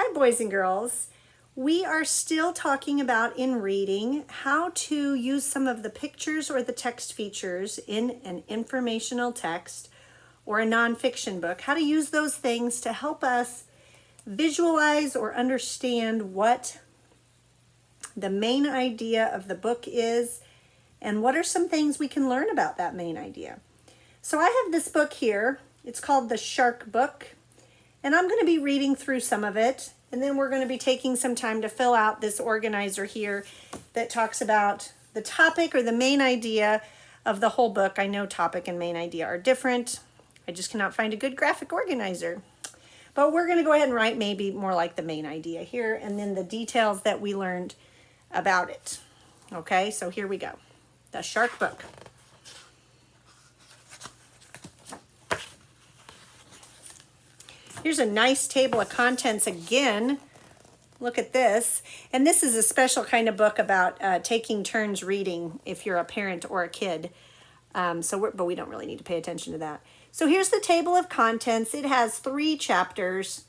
Hi, boys and girls. We are still talking about in reading how to use some of the pictures or the text features in an informational text or a nonfiction book, how to use those things to help us visualize or understand what the main idea of the book is and what are some things we can learn about that main idea. So I have this book here. It's called The Shark Book. And I'm going to be reading through some of it, and then we're going to be taking some time to fill out this organizer here that talks about the topic or the main idea of the whole book. I know topic and main idea are different. I just cannot find a good graphic organizer. But we're going to go ahead and write maybe more like the main idea here, and then the details that we learned about it. Okay, so here we go. The Shark Book. Here's a nice table of contents again. Look at this. And this is a special kind of book about taking turns reading if you're a parent or a kid. But we don't really need to pay attention to that. So here's the table of contents. It has 3 chapters.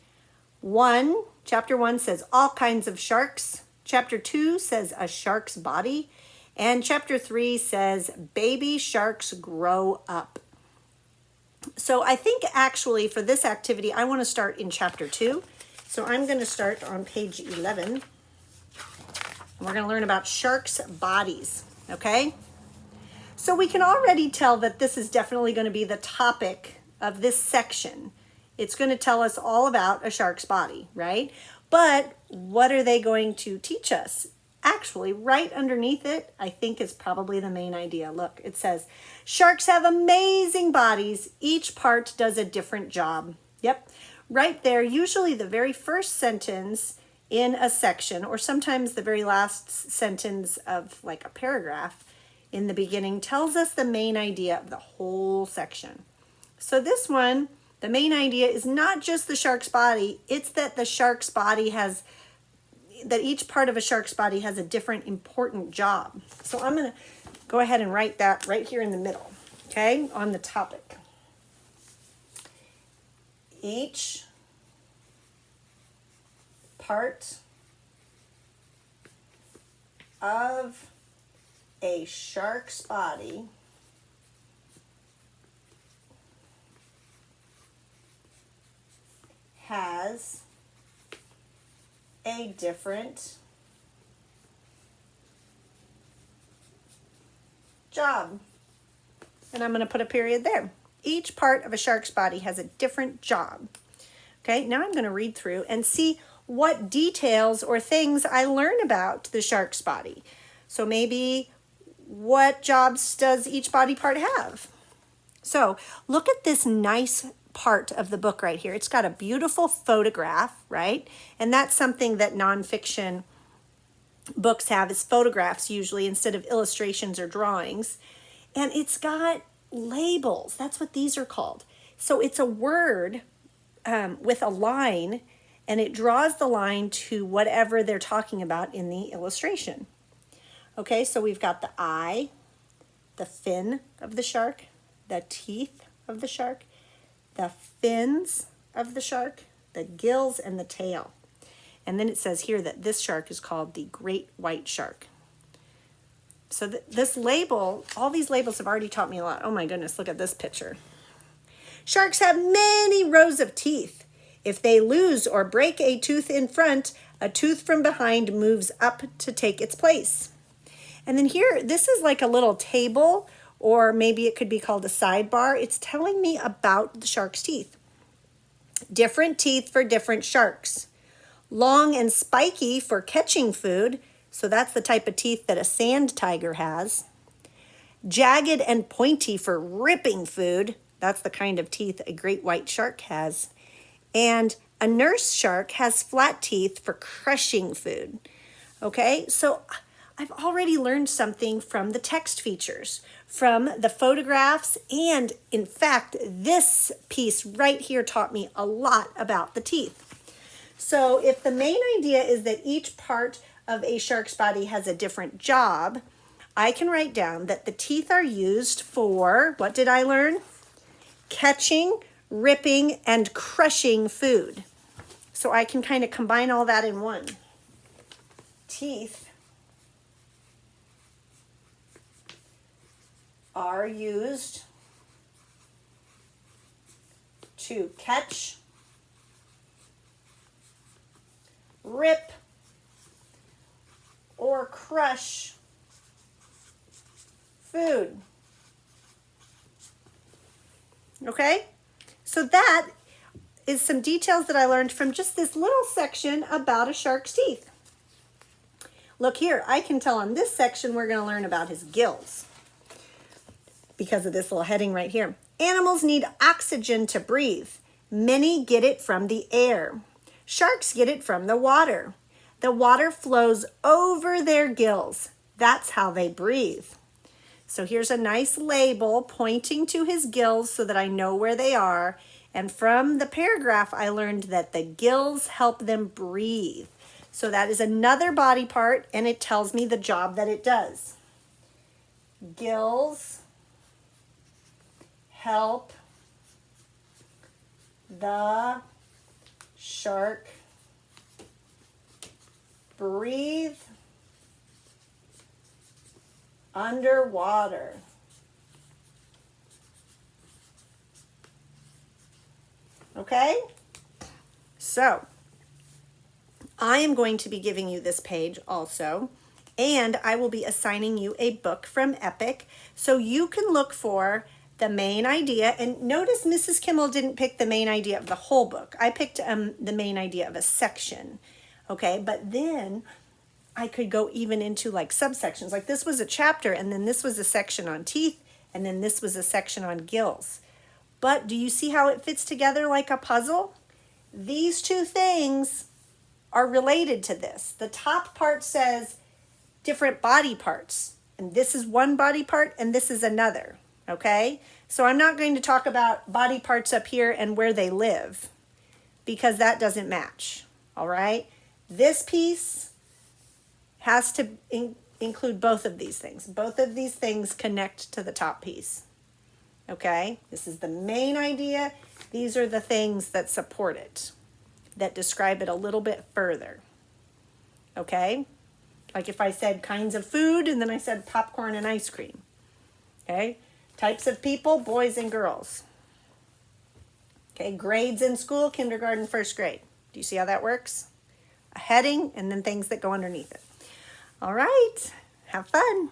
Chapter 1 says all kinds of sharks. Chapter 2 says a shark's body. And chapter 3 says baby sharks grow up. So I think actually for this activity, I want to start in chapter 2. So I'm going to start on page 11. And we're going to learn about sharks' bodies, okay? So we can already tell that this is definitely going to be the topic of this section. It's going to tell us all about a shark's body, right? But what are they going to teach us? Actually, right underneath it, I think is probably the main idea. Look, it says, sharks have amazing bodies. Each part does a different job. Yep, right there, usually the very first sentence in a section, or sometimes the very last sentence of like a paragraph in the beginning tells us the main idea of the whole section. So this one, the main idea is not just the shark's body, it's that the shark's body that each part of a shark's body has a different important job. So I'm going to go ahead and write that right here in the middle, okay, on the topic. Each part of a shark's body has a different job. And I'm going to put a period there. Each part of a shark's body has a different job. Okay, now I'm going to read through and see what details or things I learn about the shark's body. So maybe what jobs does each body part have? So look at this nice part of the book right here. It's got a beautiful photograph, right? And that's something that nonfiction books have, is photographs usually instead of illustrations or drawings. And it's got labels. That's what these are called. So it's a word with a line, and it draws the line to whatever they're talking about in the illustration. Okay, so we've got the eye, the fin of the shark, the teeth of the shark, the fins of the shark, the gills, and the tail. And then it says here that this shark is called the great white shark. So this label, all these labels have already taught me a lot. Oh my goodness, look at this picture. Sharks have many rows of teeth. If they lose or break a tooth in front, a tooth from behind moves up to take its place. And then here, this is like a little table, or maybe it could be called a sidebar. It's telling me about the shark's teeth. Different teeth for different sharks. Long and spiky for catching food. So that's the type of teeth that a sand tiger has. Jagged and pointy for ripping food. That's the kind of teeth a great white shark has. And a nurse shark has flat teeth for crushing food. Okay, so I've already learned something from the text features, from the photographs, and in fact, this piece right here taught me a lot about the teeth. So if the main idea is that each part of a shark's body has a different job, I can write down that the teeth are used for, what did I learn? Catching, ripping, and crushing food. so I can kind of combine all that in one. Teeth are used to catch, rip, or crush food. Okay? So that is some details that I learned from just this little section about a shark's teeth. Look here, I can tell on this section we're going to learn about his gills because of this little heading right here. Animals need oxygen to breathe. Many get it from the air. Sharks get it from the water. The water flows over their gills. That's how they breathe. So here's a nice label pointing to his gills so that I know where they are. And from the paragraph, I learned that the gills help them breathe. So that is another body part, and it tells me the job that it does. Gills help the shark breathe underwater. Okay? So, I am going to be giving you this page also, and I will be assigning you a book from Epic so you can look for the main idea. And notice Mrs. Kimmel didn't pick the main idea of the whole book. I picked the main idea of a section, okay? But then I could go even into like subsections. Like this was a chapter, and then this was a section on teeth, and then this was a section on gills. But do you see how it fits together like a puzzle? These two things are related to this. The top part says different body parts, and this is one body part and this is another, okay? So I'm not going to talk about body parts up here and where they live because that doesn't match, all right? This piece has to include both of these things. Both of these things connect to the top piece, okay? This is the main idea. These are the things that support it, that describe it a little bit further, okay? Like if I said kinds of food and then I said popcorn and ice cream, okay? Types of people, boys and girls. Okay, grades in school, kindergarten, first grade. Do you see how that works? A heading and then things that go underneath it. All right, have fun.